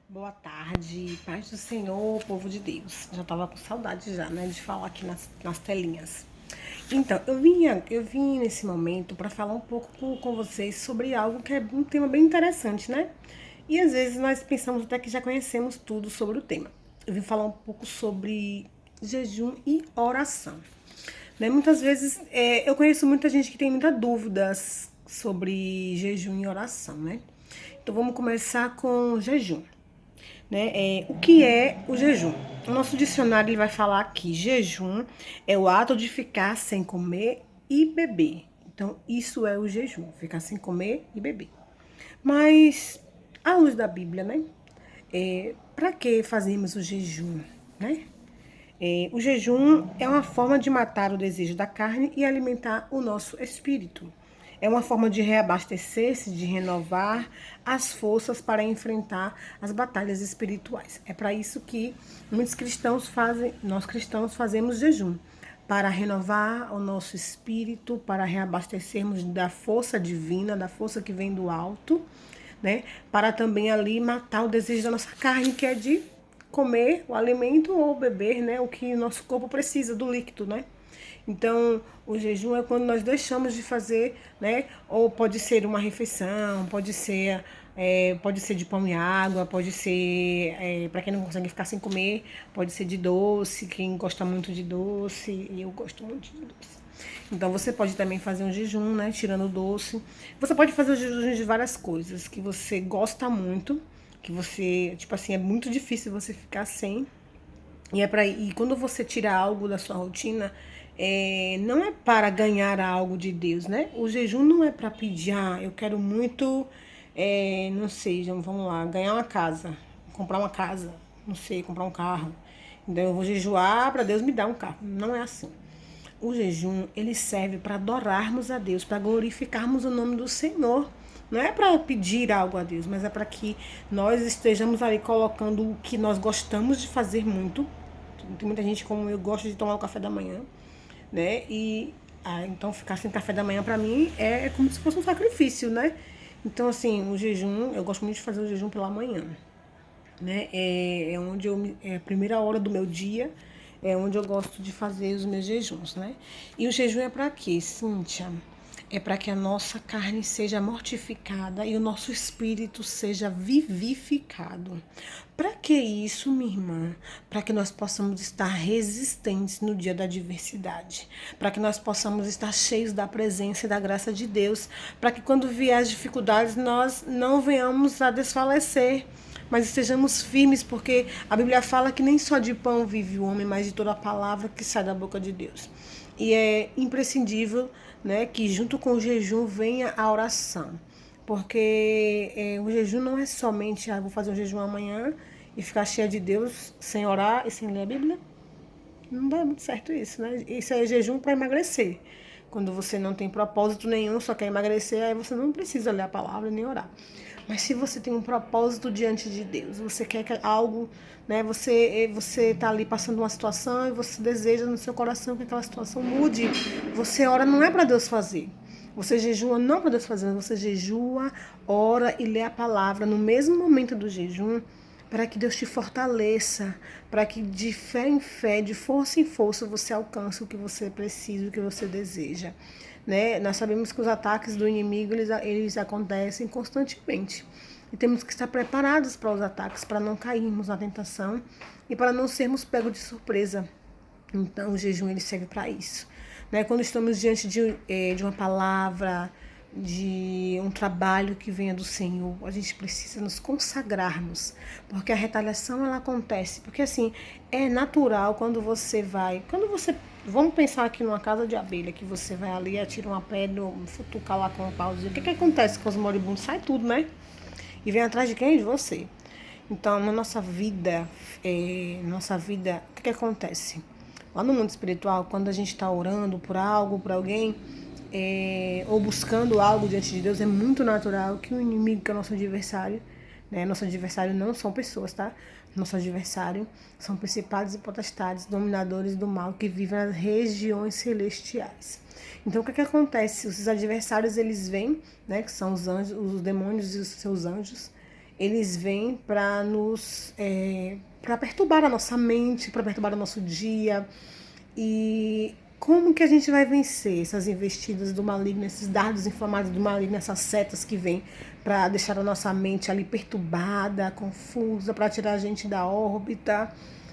Boa tarde, paz do Senhor, povo de Deus. Já tava com saudade já, né, de falar aqui nas telinhas. Então, eu vim nesse momento para falar um pouco com vocês sobre algo que é um tema bem interessante, né? E às vezes nós pensamos até que já conhecemos tudo sobre o tema. Eu vim falar um pouco sobre jejum e oração. Né? Muitas vezes eu conheço muita gente que tem muitas dúvidas sobre jejum e oração, né? Então vamos começar com jejum. Né? O que é o jejum? O nosso dicionário ele vai falar que jejum é o ato de ficar sem comer e beber. Então, isso é o jejum, ficar sem comer e beber. Mas, à luz da Bíblia, né? Para que fazemos o jejum, né? O jejum é uma forma de matar o desejo da carne e alimentar o nosso espírito. É uma forma de reabastecer-se, de renovar as forças para enfrentar as batalhas espirituais. É para isso que muitos cristãos fazem, nós cristãos fazemos jejum, para renovar o nosso espírito, para reabastecermos da força divina, da força que vem do alto, né? Para também ali matar o desejo da nossa carne, que é de comer o alimento ou beber, né, o que o nosso corpo precisa do líquido, né? Então, o jejum é quando nós deixamos de fazer, né? Ou pode ser uma refeição, pode ser de pão e água, pode ser, para quem não consegue ficar sem comer, pode ser de doce, quem gosta muito de doce, e eu gosto muito de doce. Então você pode também fazer um jejum, né? Tirando o doce. Você pode fazer o jejum de várias coisas que você gosta muito, que você, tipo assim, é muito difícil você ficar sem. E quando você tira algo da sua rotina, não é para ganhar algo de Deus, né? O jejum não é para pedir, eu quero muito, não sei, vamos lá, ganhar uma casa, comprar uma casa, não sei, comprar um carro. Então eu vou jejuar para Deus me dar um carro. Não é assim. O jejum, ele serve para adorarmos a Deus, para glorificarmos o nome do Senhor. Não é para pedir algo a Deus, mas é para que nós estejamos ali colocando o que nós gostamos de fazer muito. Tem muita gente como eu gosta de tomar o café da manhã, né? Então ficar sem café da manhã para mim é como se fosse um sacrifício, né? Então assim, o jejum, eu gosto muito de fazer o jejum pela manhã, né? É onde é a primeira hora do meu dia, é onde eu gosto de fazer os meus jejuns, né? E o jejum é para quê, Cíntia? É para que a nossa carne seja mortificada e o nosso espírito seja vivificado. Para que isso, minha irmã? Para que nós possamos estar resistentes no dia da adversidade. Para que nós possamos estar cheios da presença e da graça de Deus. Para que quando vier as dificuldades, nós não venhamos a desfalecer, mas estejamos firmes, porque a Bíblia fala que nem só de pão vive o homem, mas de toda a palavra que sai da boca de Deus. E é imprescindível, né, que junto com o jejum venha a oração. Porque o jejum não é somente, vou fazer um jejum amanhã e ficar cheia de Deus sem orar e sem ler a Bíblia. Não dá muito certo isso, né? Isso é jejum para emagrecer. Quando você não tem propósito nenhum, só quer emagrecer, aí você não precisa ler a palavra nem orar. Mas se você tem um propósito diante de Deus, você quer que algo, né? Você tá ali passando uma situação e você deseja no seu coração que aquela situação mude. Você ora não é para Deus fazer. Você jejua não para Deus fazer, mas você jejua, ora e lê a palavra no mesmo momento do jejum, para que Deus te fortaleça, para que de fé em fé, de força em força, você alcance o que você precisa, o que você deseja. Né? Nós sabemos que os ataques do inimigo, eles acontecem constantemente. E temos que estar preparados para os ataques, para não cairmos na tentação e para não sermos pegos de surpresa. Então, o jejum ele serve para isso. Né? Quando estamos diante de uma palavra, de um trabalho que venha do Senhor, a gente precisa nos consagrarmos, porque a retaliação ela acontece, porque assim, é natural vamos pensar aqui numa casa de abelha, que você vai ali, atira uma pedra, futuca lá com um pauzinho, o que acontece com os moribundos? Sai tudo, né? E vem atrás de quem? De você. Então, na nossa vida, o que acontece? Lá no mundo espiritual, quando a gente está orando por algo, por alguém, ou buscando algo diante de Deus, é muito natural que o inimigo, que é o nosso adversário, né? Nosso adversário não são pessoas, tá? Nosso adversário são principados e potestades, dominadores do mal, que vivem nas regiões celestiais. Então, o que acontece? Os adversários, eles vêm, né? Que são os anjos, os demônios e os seus anjos, eles vêm para nos para perturbar a nossa mente, para perturbar o nosso dia. E como que a gente vai vencer essas investidas do maligno, esses dardos inflamados do maligno, essas setas que vêm para deixar a nossa mente ali perturbada, confusa, para tirar a gente da órbita,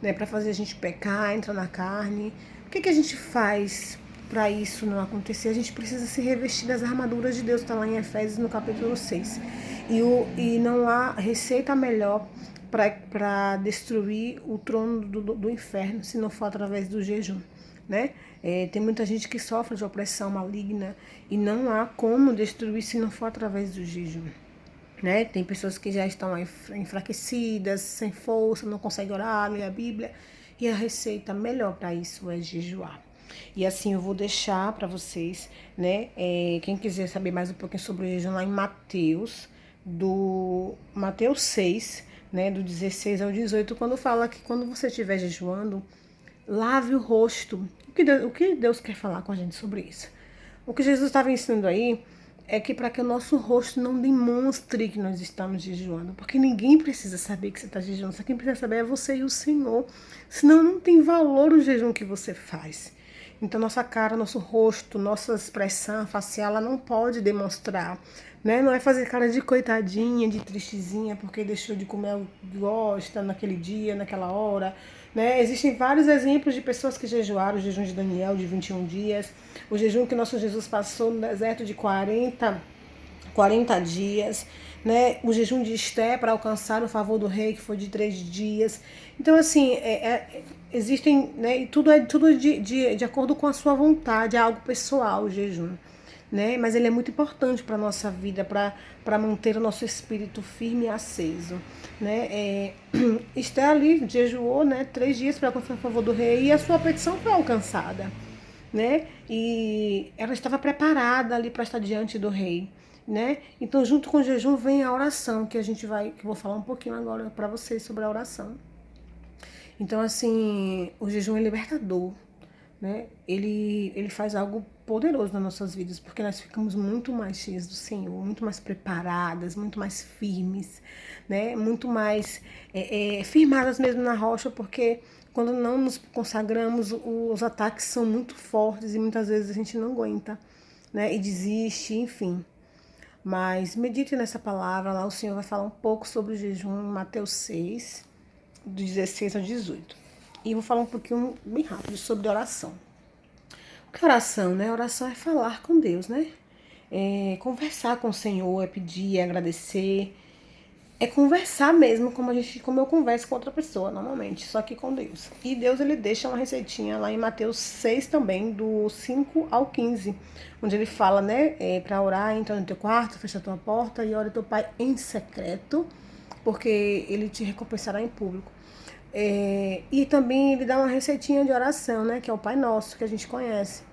né, para fazer a gente pecar, entrar na carne? O que a gente faz para isso não acontecer? A gente precisa se revestir das armaduras de Deus, está lá em Efésios no capítulo 6. E não há receita melhor para destruir o trono do inferno, se não for através do jejum, né? Tem muita gente que sofre de opressão maligna e não há como destruir se não for através do jejum, né? Tem pessoas que já estão enfraquecidas, sem força, não conseguem orar, ler a Bíblia, e a receita melhor para isso é jejuar. E assim eu vou deixar para vocês, né? Quem quiser saber mais um pouquinho sobre o jejum, lá em Mateus 6, né? Do 16 ao 18, quando fala que quando você estiver jejuando, lave o rosto. O que Deus quer falar com a gente sobre isso? O que Jesus estava ensinando aí é que para que o nosso rosto não demonstre que nós estamos jejuando, porque ninguém precisa saber que você está jejuando, só quem precisa saber é você e o Senhor, senão não tem valor o jejum que você faz. Então nossa cara, nosso rosto, nossa expressão facial, ela não pode demonstrar, né? Não é fazer cara de coitadinha, de tristezinha, porque deixou de comer o que gosta naquele dia, naquela hora, né? Existem vários exemplos de pessoas que jejuaram, o jejum de Daniel de 21 dias, o jejum que nosso Jesus passou no deserto de 40 dias, né? O jejum de Esté para alcançar o favor do rei, que foi de 3 dias. Então, assim, existem, né? E tudo é de acordo com a sua vontade, é algo pessoal o jejum, né? Mas ele é muito importante para a nossa vida, para manter o nosso espírito firme e aceso, né? Esté ali jejuou, né? 3 dias para alcançar o favor do rei e a sua petição foi alcançada, né? E ela estava preparada ali para estar diante do rei, né? Então, junto com o jejum vem a oração, que eu vou falar um pouquinho agora para vocês sobre a oração. Então, assim, o jejum é libertador, né? Ele faz algo poderoso nas nossas vidas, porque nós ficamos muito mais cheias do Senhor, muito mais preparadas, muito mais firmes, né? Muito mais firmadas mesmo na rocha, porque quando não nos consagramos, os ataques são muito fortes e muitas vezes a gente não aguenta, né? E desiste, enfim. Mas medite nessa palavra, lá o Senhor vai falar um pouco sobre o jejum em Mateus 6, do 16 ao 18. E eu vou falar um pouquinho, bem rápido, sobre oração. O que é oração, né? Oração é falar com Deus, né? É conversar com o Senhor, é pedir, é agradecer. É conversar mesmo, como eu converso com outra pessoa, normalmente, só que com Deus. E Deus, ele deixa uma receitinha lá em Mateus 6 também, do 5 ao 15, onde ele fala, né, para orar, entra no teu quarto, fecha a tua porta e ora teu pai em secreto, porque ele te recompensará em público. E também ele dá uma receitinha de oração, né, que é o Pai Nosso, que a gente conhece.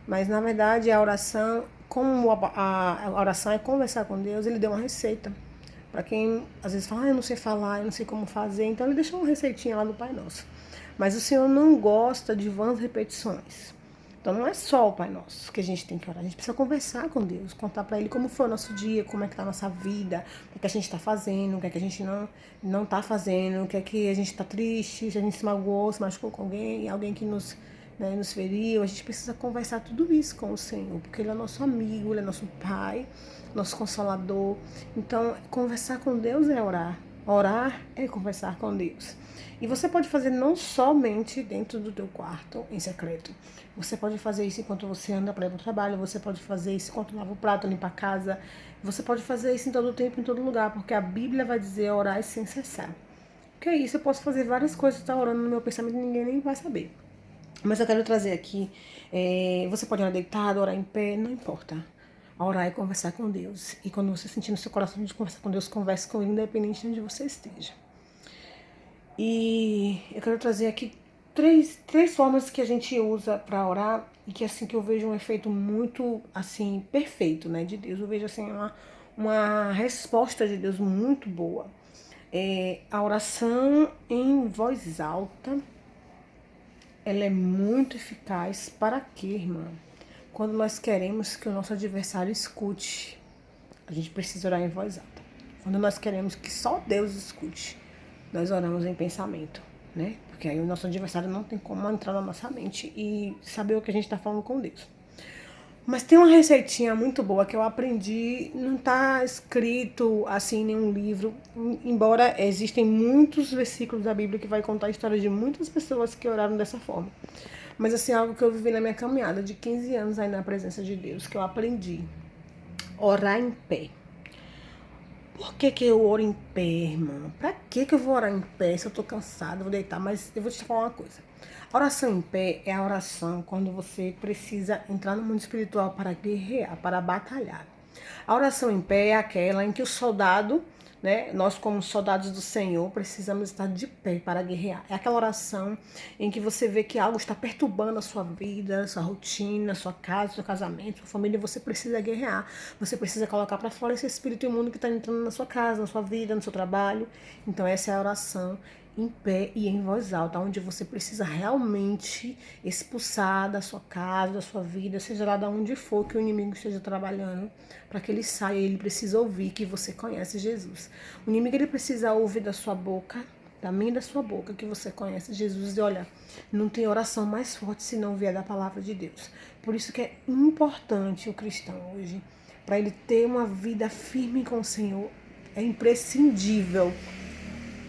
Mas, na verdade, a oração, como a oração é conversar com Deus, ele deu uma receita. Para quem às vezes fala, eu não sei falar, eu não sei como fazer, então ele deixou uma receitinha lá do Pai Nosso. Mas o Senhor não gosta de vãs repetições. Então não é só o Pai Nosso que a gente tem que orar, a gente precisa conversar com Deus, contar para Ele como foi o nosso dia, como é que está a nossa vida, o que a gente está fazendo, o que a gente não está fazendo, o que a gente está triste, se a gente se magoou, se machucou com alguém que nos feriu. A gente precisa conversar tudo isso com o Senhor, porque Ele é nosso amigo, Ele é nosso Pai, nosso Consolador. Então, conversar com Deus é orar. Orar é conversar com Deus. E você pode fazer não somente dentro do teu quarto, em secreto. Você pode fazer isso enquanto você anda para ir para o trabalho, você pode fazer isso enquanto lava o prato, limpa a casa. Você pode fazer isso em todo tempo, em todo lugar, porque a Bíblia vai dizer orar sem cessar. Que é isso, eu posso fazer várias coisas, estar orando no meu pensamento e ninguém nem vai saber. Mas eu quero trazer aqui, você pode orar deitado, orar em pé, não importa. Orar é conversar com Deus. E quando você sentir no seu coração de conversar com Deus, converse com Ele, independente de onde você esteja. E eu quero trazer aqui três formas que a gente usa para orar e que assim que eu vejo um efeito muito assim perfeito, né, de Deus. Eu vejo assim uma resposta de Deus muito boa. A oração em voz alta, ela é muito eficaz para quê, irmã? Quando nós queremos que o nosso adversário escute, a gente precisa orar em voz alta. Quando nós queremos que só Deus escute, nós oramos em pensamento, né? Porque aí o nosso adversário não tem como entrar na nossa mente e saber o que a gente está falando com Deus. Mas tem uma receitinha muito boa que eu aprendi, não está escrito assim em nenhum livro, embora existem muitos versículos da Bíblia que vai contar a história de muitas pessoas que oraram dessa forma. Mas assim, algo que eu vivi na minha caminhada de 15 anos aí na presença de Deus, que eu aprendi. Orar em pé. Por que eu oro em pé, irmão? Pra que eu vou orar em pé se eu tô cansada, vou deitar? Mas eu vou te falar uma coisa. A oração em pé é a oração quando você precisa entrar no mundo espiritual para guerrear, para batalhar. A oração em pé é aquela em que o soldado, né, nós como soldados do Senhor, precisamos estar de pé para guerrear. É aquela oração em que você vê que algo está perturbando a sua vida, a sua rotina, a sua casa, seu casamento, sua família, e você precisa guerrear. Você precisa colocar para fora esse espírito imundo que está entrando na sua casa, na sua vida, no seu trabalho. Então essa é a oração em pé e em voz alta, onde você precisa realmente expulsar da sua casa, da sua vida, seja lá de onde for que o inimigo esteja trabalhando, para que ele saia. Ele precisa ouvir que você conhece Jesus. O inimigo ele precisa ouvir da sua boca, da minha e da sua boca, que você conhece Jesus. E olha, não tem oração mais forte se não vier da palavra de Deus. Por isso que é importante o cristão hoje, para ele ter uma vida firme com o Senhor, é imprescindível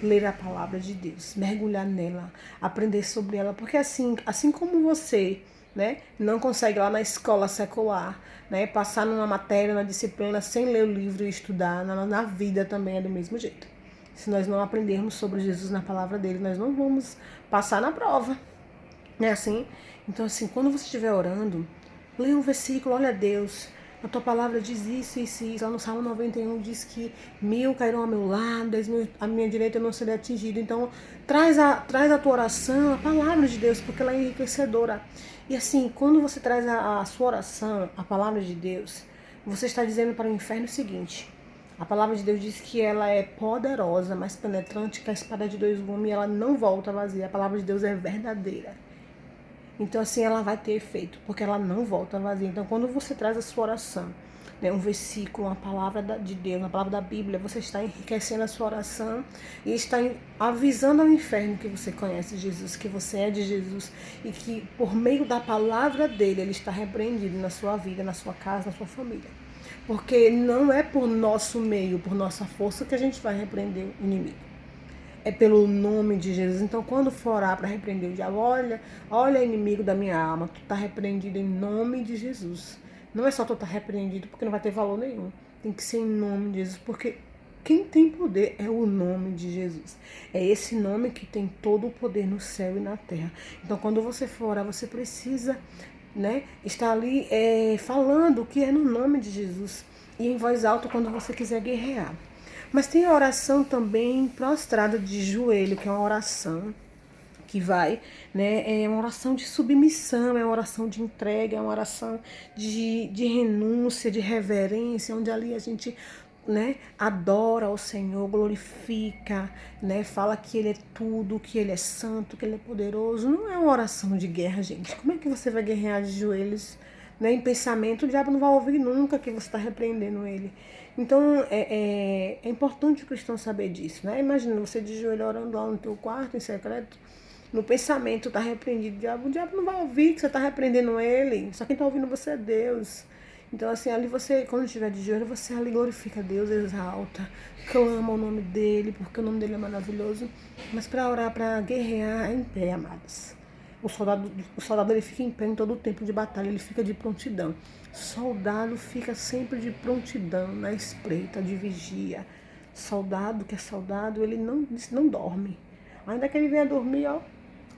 ler a palavra de Deus, mergulhar nela, aprender sobre ela, porque assim como você, né, não consegue lá na escola secular, né, passar numa matéria, na disciplina sem ler o livro e estudar, na vida também é do mesmo jeito. Se nós não aprendermos sobre Jesus na palavra dele, nós não vamos passar na prova, né, assim? Então assim, quando você estiver orando, leia um versículo, olha a Deus, a tua palavra diz isso, isso, isso. Lá no Salmo 91 diz que 1000 cairão ao meu lado, 10.000 à minha direita eu não serei atingido. Então, traz a tua oração, a palavra de Deus, porque ela é enriquecedora. E assim, quando você traz a sua oração, a palavra de Deus, você está dizendo para o inferno o seguinte: a palavra de Deus diz que ela é poderosa, mais penetrante que a espada de dois gumes, e ela não volta vazia. A palavra de Deus é verdadeira. Então, assim, ela vai ter efeito, porque ela não volta vazia. Então, quando você traz a sua oração, né, um versículo, uma palavra de Deus, uma palavra da Bíblia, você está enriquecendo a sua oração e está avisando ao inferno que você conhece Jesus, que você é de Jesus e que, por meio da palavra dele, ele está repreendido na sua vida, na sua casa, na sua família. Porque não é por nosso meio, por nossa força que a gente vai repreender o inimigo. É pelo nome de Jesus. Então, quando for orar para repreender o diabo, olha, inimigo da minha alma, tu está repreendido em nome de Jesus. Não é só tu estar repreendido, porque não vai ter valor nenhum. Tem que ser em nome de Jesus, porque quem tem poder é o nome de Jesus. É esse nome que tem todo o poder no céu e na terra. Então, quando você for orar, você precisa, né, estar ali falando o que é no nome de Jesus. E em voz alta quando você quiser guerrear. Mas tem a oração também prostrada de joelho, que é uma oração que vai, né? É uma oração de submissão, é uma oração de entrega, é uma oração de renúncia, de reverência, onde ali a gente, né, adora o Senhor, glorifica, né, fala que Ele é tudo, que Ele é santo, que Ele é poderoso. Não é uma oração de guerra, gente. Como é que você vai guerrear de joelhos, né, em pensamento? O diabo não vai ouvir nunca que você está repreendendo ele. Então, é importante o cristão saber disso, né? Imagina você de joelho orando lá no teu quarto, em secreto, no pensamento está repreendido o diabo não vai ouvir que você está repreendendo ele, só quem está ouvindo você é Deus. Então, assim, ali você, quando estiver de joelho, você ali glorifica Deus, exalta, clama o nome dele, porque o nome dele é maravilhoso. Mas para orar, para guerrear, é em pé, amados. O soldado ele fica em pé em todo o tempo de batalha, ele fica de prontidão. Soldado fica sempre de prontidão, na espreita, de vigia. Soldado que é soldado, ele não dorme. Ainda que ele venha dormir, ó,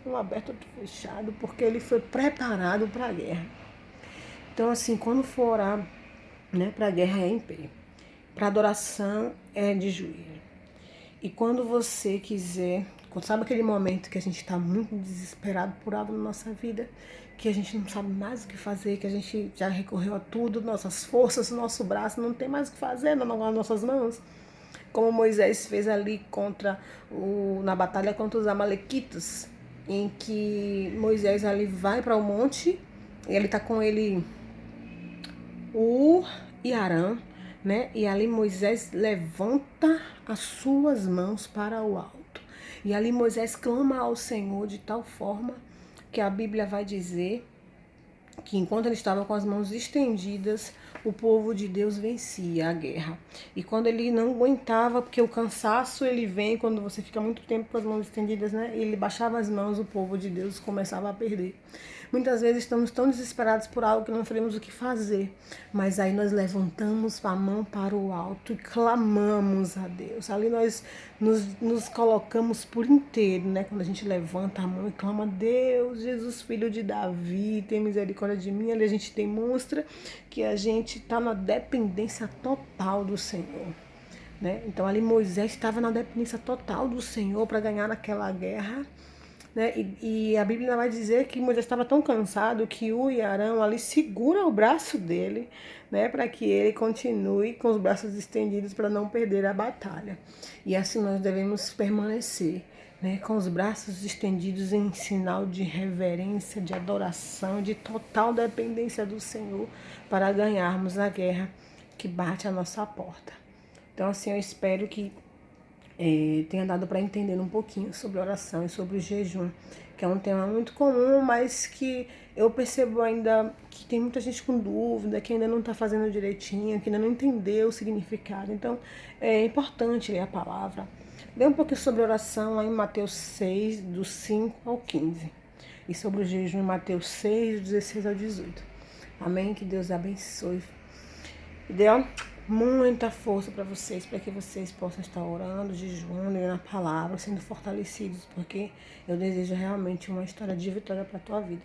um aberto, outro fechado, porque ele foi preparado para a guerra. Então, assim, quando for orar, né, para a guerra é em pé. Para adoração é de joelho. E quando você quiser, sabe aquele momento que a gente está muito desesperado por algo na nossa vida, que a gente não sabe mais o que fazer, que a gente já recorreu a tudo, nossas forças, nosso braço, não tem mais o que fazer nas nossas mãos? Como Moisés fez ali na batalha contra os amalequitas, em que Moisés ali vai para o monte, e ele está com ele Ur e Arã, né? E ali Moisés levanta as suas mãos para o alto. E ali Moisés clama ao Senhor de tal forma que a Bíblia vai dizer que enquanto ele estava com as mãos estendidas, o povo de Deus vencia a guerra. E quando ele não aguentava, porque o cansaço ele vem quando você fica muito tempo com as mãos estendidas, né? Ele baixava as mãos, o povo de Deus começava a perder. Muitas vezes estamos tão desesperados por algo que não sabemos o que fazer, mas aí nós levantamos a mão para o alto e clamamos a Deus. Ali nós nos colocamos por inteiro, né? Quando a gente levanta a mão e clama, Deus, Jesus, filho de Davi, tem misericórdia de mim. Ali a gente demonstra que a gente está na dependência total do Senhor. Né? Então ali Moisés estava na dependência total do Senhor para ganhar naquela guerra. Né? E a Bíblia vai dizer que Moisés estava tão cansado que o e Arão ali segura o braço dele, né, para que ele continue com os braços estendidos para não perder a batalha. E assim nós devemos permanecer, né, com os braços estendidos em sinal de reverência, de adoração, de total dependência do Senhor para ganharmos a guerra que bate à nossa porta. Então assim eu espero que tenha dado para entender um pouquinho sobre oração e sobre o jejum, que é um tema muito comum, mas que eu percebo ainda que tem muita gente com dúvida, que ainda não está fazendo direitinho, que ainda não entendeu o significado. Então, é importante ler a palavra. Lê um pouquinho sobre oração lá em Mateus 6, do 5 ao 15. E sobre o jejum em Mateus 6, do 16 ao 18. Amém? Que Deus abençoe. E dê muita força para vocês, para que vocês possam estar orando, jejuando e na palavra, sendo fortalecidos, porque eu desejo realmente uma história de vitória para a tua vida.